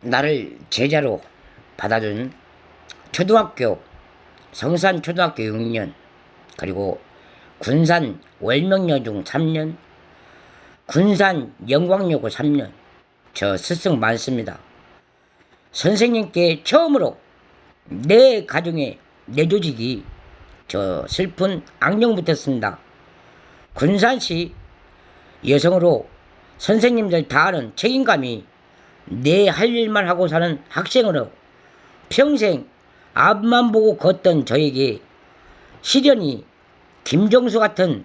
나를 제자로 받아준 초등학교 성산초등학교 6년, 그리고 군산 월명여중 3년, 군산 영광여고 3년, 저 스승 많습니다. 선생님께 처음으로 내 가정에 내 조직이 저 슬픈 악령 붙었습니다. 군산시 여성으로 선생님들 다 아는 책임감이 내 할 일만 하고 사는 학생으로 평생 앞만 보고 걷던 저에게 시련이 김정수 같은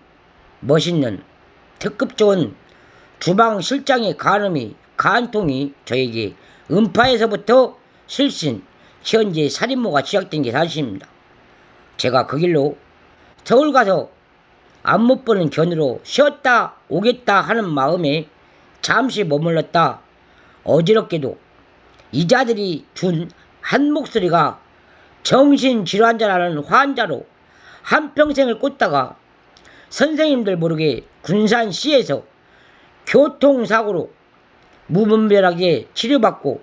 멋있는 특급 좋은 주방 실장의 간음이 간통이 저에게 음파에서부터 실신 현재 살인모가 시작된 게 사실입니다. 제가 그 길로 서울 가서 안 못 보는 견으로 쉬었다 오겠다 하는 마음에 잠시 머물렀다 어지럽게도 이자들이 준 한 목소리가 정신질환자라는 환자로 한평생을 꽂다가 선생님들 모르게 군산시에서 교통사고로 무분별하게 치료받고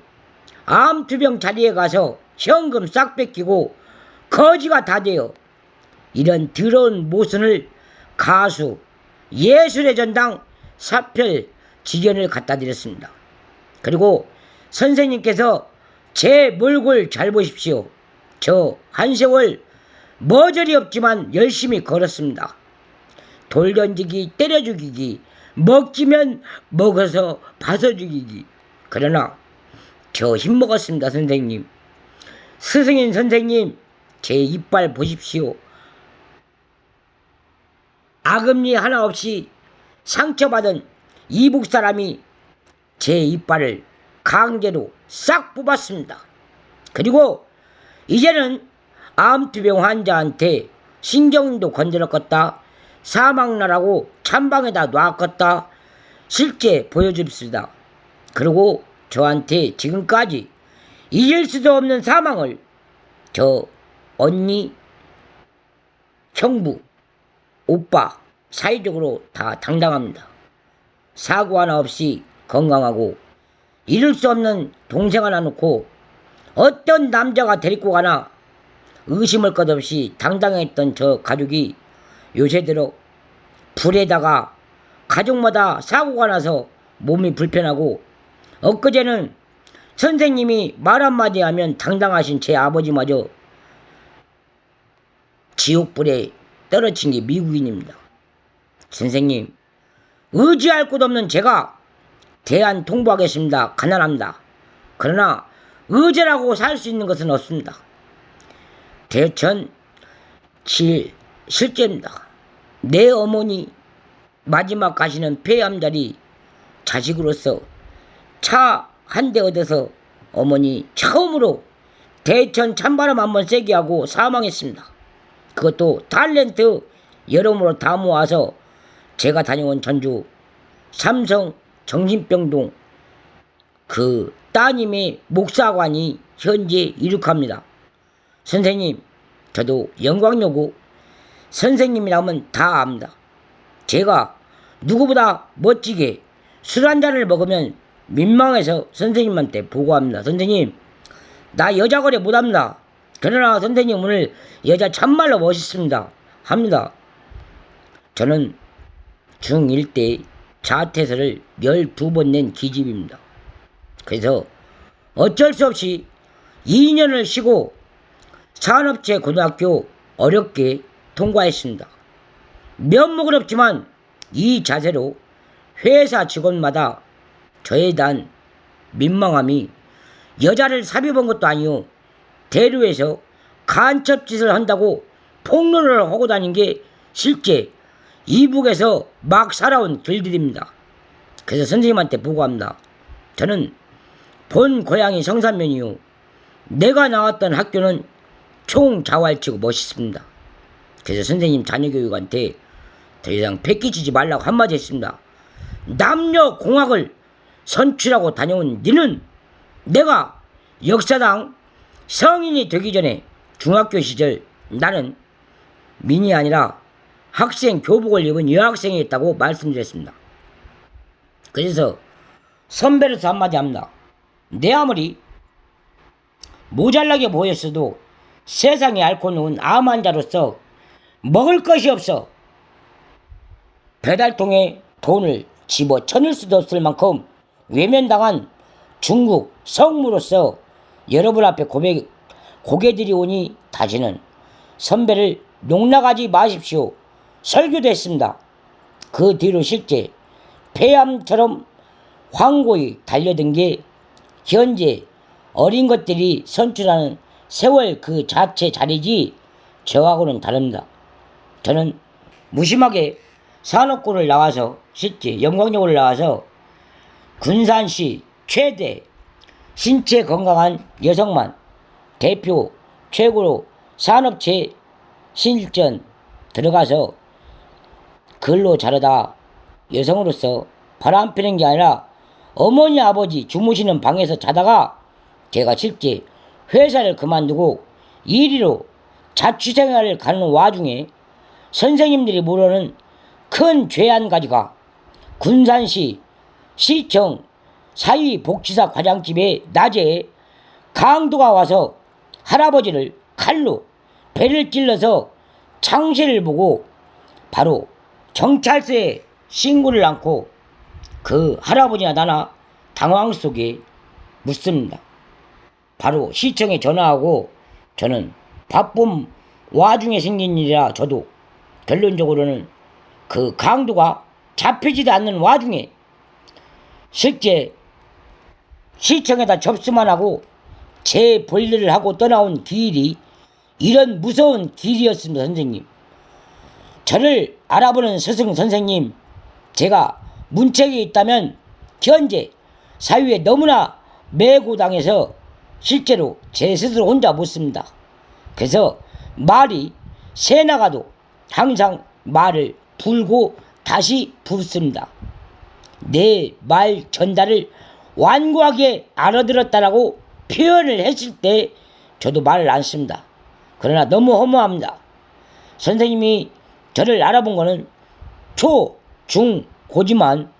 암투병 자리에 가서 현금 싹 뺏기고 거지가 다 되어 이런 더러운 모순을 가수 예술의 전당 사별 직연을 갖다 드렸습니다. 그리고 선생님께서 제 몰골 잘 보십시오. 저 한 세월 머저리 없지만 열심히 걸었습니다. 돌 던지기, 때려 죽이기, 먹기면 먹어서 봐서 죽이기. 그러나 저 힘먹었습니다. 선생님, 스승인 선생님, 제 이빨 보십시오. 악음리 하나 없이 상처받은 이북 사람이 제 이빨을 강제로 싹 뽑았습니다. 그리고 이제는 암투병 환자한테 신경도 건드렸겠다, 사망나라고 찬방에다 놨겠다 실제 보여줍시다. 그리고 저한테 지금까지 잊을 수도 없는 사망을 저 언니, 형부, 오빠 사이적으로 다 당당합니다. 사고 하나 없이 건강하고 잃을 수 없는 동생 하나 놓고 어떤 남자가 데리고 가나 의심할 것 없이 당당했던 저 가족이 요새 들어 불에다가 가족마다 사고가 나서 몸이 불편하고, 엊그제는 선생님이 말 한마디 하면 당당하신 제 아버지마저 지옥불에 떨어진 게 미국인입니다. 선생님, 의지할 곳 없는 제가 대안 통보하겠습니다. 가난합니다. 그러나 의지라고 살 수 있는 것은 없습니다. 대천 실제입니다. 내 어머니 마지막 가시는 폐암자리 자식으로서 차 한 대 얻어서 어머니 처음으로 대천 찬바람 한번 세게 하고 사망했습니다. 그것도 탤런트 여러모로 다 모아서 제가 다녀온 전주 삼성 정신병동 그 따님의 목사관이 현재 이룩합니다. 선생님, 저도 영광여고 선생님이라면 다 압니다. 제가 누구보다 멋지게 술 한 잔을 먹으면 민망해서 선생님한테 보고합니다. 선생님, 나 여자 거래 못합니다. 그러나 선생님 오늘 여자 참말로 멋있습니다. 합니다. 저는 중1 때 자퇴서를 12번 낸 기집입니다. 그래서 어쩔 수 없이 2년을 쉬고 산업체 고등학교 어렵게 통과했습니다. 면목은 없지만 이 자세로 회사 직원마다 저에 대한 민망함이 여자를 삽입한 것도 아니요 대류에서 간첩짓을 한다고 폭로를 하고 다닌 게 실제 이북에서 막 살아온 길들입니다. 그래서 선생님한테 보고합니다. 저는 본 고향이 성산면이요 내가 나왔던 학교는 총자활치고 멋있습니다. 그래서 선생님 자녀교육한테 더 이상 패기치지 말라고 한마디 했습니다. 남녀공학을 선출하고 다녀온 니는 내가 역사당 성인이 되기 전에 중학교 시절 나는 민이 아니라 학생 교복을 입은 여학생이었다고 말씀드렸습니다. 그래서 선배로서 한마디 합니다. 내 아무리 모자라게 보였어도 세상에 앓고 누운 암 환자로서 먹을 것이 없어 배달통에 돈을 집어쳐넣을 수도 없을 만큼 외면당한 중국 성무로서 여러분 앞에 고개 들이오니 다시는 선배를 농락하지 마십시오. 설교도 했습니다. 그 뒤로 실제 폐암처럼 황고히 달려든 게 현재 어린 것들이 선출하는 세월 그 자체 자리지 저하고는 다릅니다. 저는 무심하게 산업고를 나와서 실제 영광역을 나와서 군산시 최대 신체 건강한 여성만 대표 최고로 산업체 신일전 들어가서 근로 자르다 여성으로서 바람 피는 게 아니라 어머니 아버지 주무시는 방에서 자다가 제가 실제 회사를 그만두고 이리로 자취생활을 가는 와중에 선생님들이 모르는 큰 죄 한 가지가 군산시 시청 사회복지사 과장집에 낮에 강도가 와서 할아버지를 칼로 배를 찔러서 창시를 보고 바로 경찰서에 신고를 않고 그 할아버지나 나나 당황 속에 묻습니다. 바로 시청에 전화하고 저는 바쁜 와중에 생긴 일이라 저도 결론적으로는 그 강도가 잡히지도 않는 와중에 실제 시청에다 접수만 하고 제 볼일을 하고 떠나온 길이 이런 무서운 길이었습니다. 선생님, 저를 알아보는 스승 선생님, 제가 문책이 있다면 현재 사회에 너무나 매고당해서 실제로 제 스스로 혼자 못 씁니다. 그래서 말이 새 나가도 항상 말을 불고 다시 붓습니다. 내 말 전달을 완고하게 알아들었다라고 표현을 했을 때 저도 말을 안 씁니다. 그러나 너무 허무합니다. 선생님이 저를 알아본 거는 초, 중, 고지만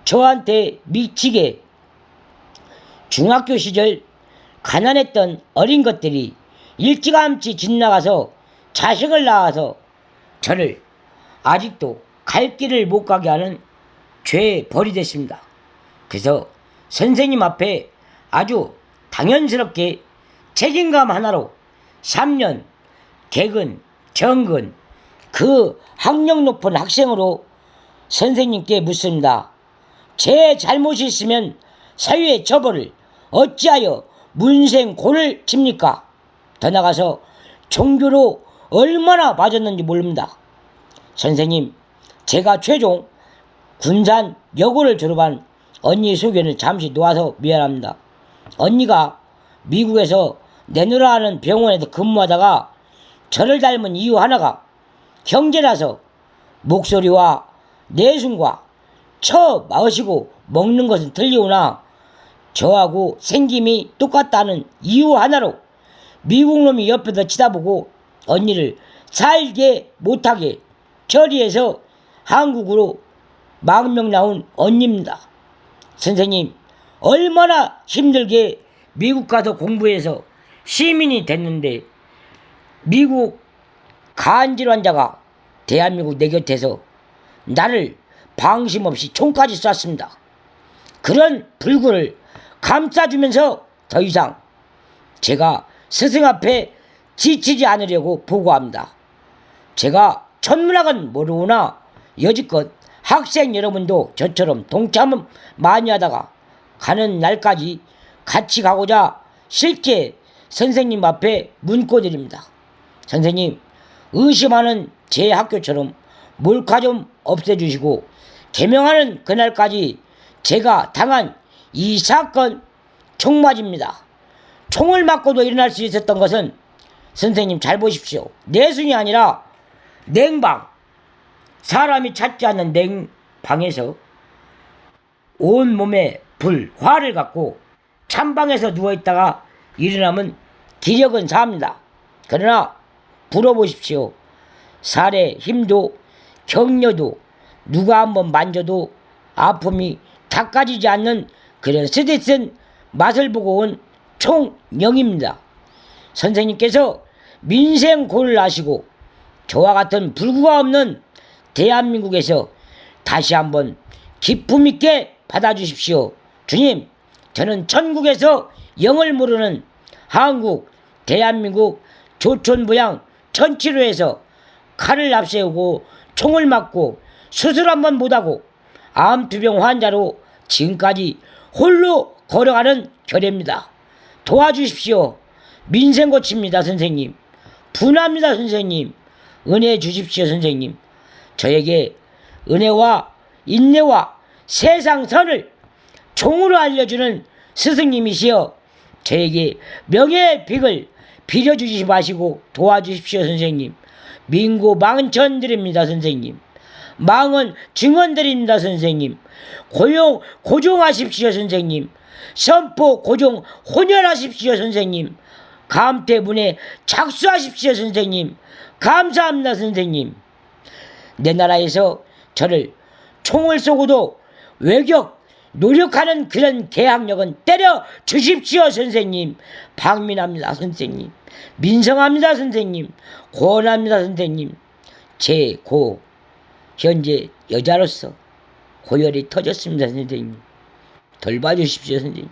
저한테 미치게 중학교 시절 가난했던 어린 것들이 일찌감치 집 나가서 자식을 낳아서 저를 아직도 갈 길을 못 가게 하는 죄의 벌이 됐습니다. 그래서 선생님 앞에 아주 당연스럽게 책임감 하나로 3년 개근, 정근 그 학력 높은 학생으로 선생님께 묻습니다. 제 잘못이 있으면 사회의 처벌을 어찌하여 문생고를 칩니까? 더 나가서 종교로 얼마나 맞았는지 모릅니다. 선생님, 제가 최종 군산 여고를 졸업한 언니 소견을 잠시 놓아서 미안합니다. 언니가 미국에서 내노라하는 병원에서 근무하다가 저를 닮은 이유 하나가 형제라서 목소리와 내숭과 처 마시고 먹는 것은 틀리오나 저하고 생김이 똑같다는 이유 하나로 미국 놈이 옆에서 치다보고 언니를 살게 못하게 처리해서 한국으로 망명 나온 언니입니다. 선생님, 얼마나 힘들게 미국 가서 공부해서 시민이 됐는데 미국 간질 환자가 대한민국 내 곁에서 나를 방심 없이 총까지 쐈습니다. 그런 불구를 감싸주면서 더 이상 제가 스승 앞에 지치지 않으려고 보고합니다. 제가 천문학은 모르구나 여지껏 학생 여러분도 저처럼 동참을 많이 하다가 가는 날까지 같이 가고자 실제 선생님 앞에 문고드립니다. 선생님, 의심하는 제 학교처럼 몰카 좀 없애주시고 개명하는 그날까지 제가 당한 이 사건 총맞입니다. 총을 맞고도 일어날 수 있었던 것은 선생님 잘 보십시오. 내순이 아니라 냉방, 사람이 찾지 않는 냉방에서 온몸에 불, 화를 갖고 찬방에서 누워있다가 일어나면 기력은 삽니다. 그러나 불어보십시오. 살의 힘도 격려도 누가 한번 만져도 아픔이 닦아지지 않는 그런 스트레스는 맛을 보고 온 총영입니다. 선생님께서 민생 고를 아시고 저와 같은 불구가 없는 대한민국에서 다시 한번 기품 있게 받아주십시오. 주님, 저는 천국에서 영을 모르는 한국 대한민국 조촌부양 천치로에서 칼을 앞세우고 총을 맞고 수술 한 번 못하고 암투병 환자로 지금까지 홀로 걸어가는 결입니다. 도와주십시오. 민생 고칩니다, 선생님. 분합니다, 선생님. 은혜 주십시오, 선생님. 저에게 은혜와 인내와 세상 선을 종으로 알려주는 스승님이시여 저에게 명예의 빅을 빌어주시지 마시고 도와주십시오, 선생님. 민고 망천 드립니다, 선생님. 망은 증언 드립니다, 선생님. 고종하십시오, 선생님. 선포 고종 혼혈하십시오, 선생님. 감태문에 착수하십시오, 선생님. 감사합니다, 선생님. 내 나라에서 저를 총을 쏘고도 외격 노력하는 그런 개항력은 때려 주십시오, 선생님. 방민합니다, 선생님. 민성합니다, 선생님. 고원합니다, 선생님. 제 고 현재 여자로서 고열이 터졌습니다, 선생님. 돌봐주십시오, 선생님.